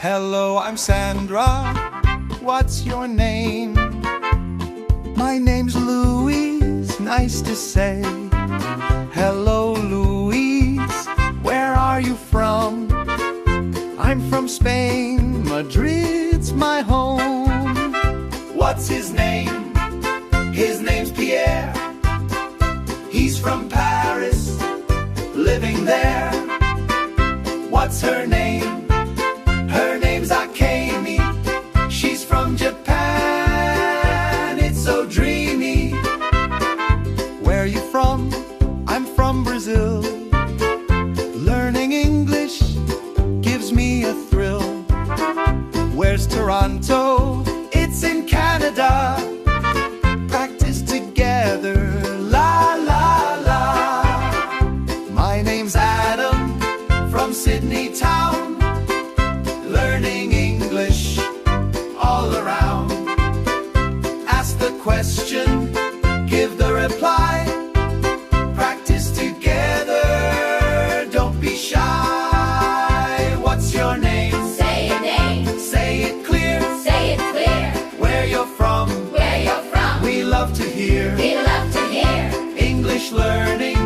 Hello, I'm Sandra. What's your name? My name's Louise, nice to say. Hello, Louise, where are you from? I'm from Spain, Madrid's my home. What's his name? His name's Pierre. He's from Paris, living there. What's her name? Her name's Akemi. She's from Japan, it's so dreamy. Where are you from? I'm from Brazil. Learning English gives me a thrill. Where's Toronto? It's in Canada. Practice together, la la la. My name's Adam from Sydney town. Learning English all around. Ask the question, give the reply. Practice together, don't be shy. What's your name? Say your name. Say it clear. Say it clear. Where you're from. Where you're from. We love to hear. We love to hear. English learning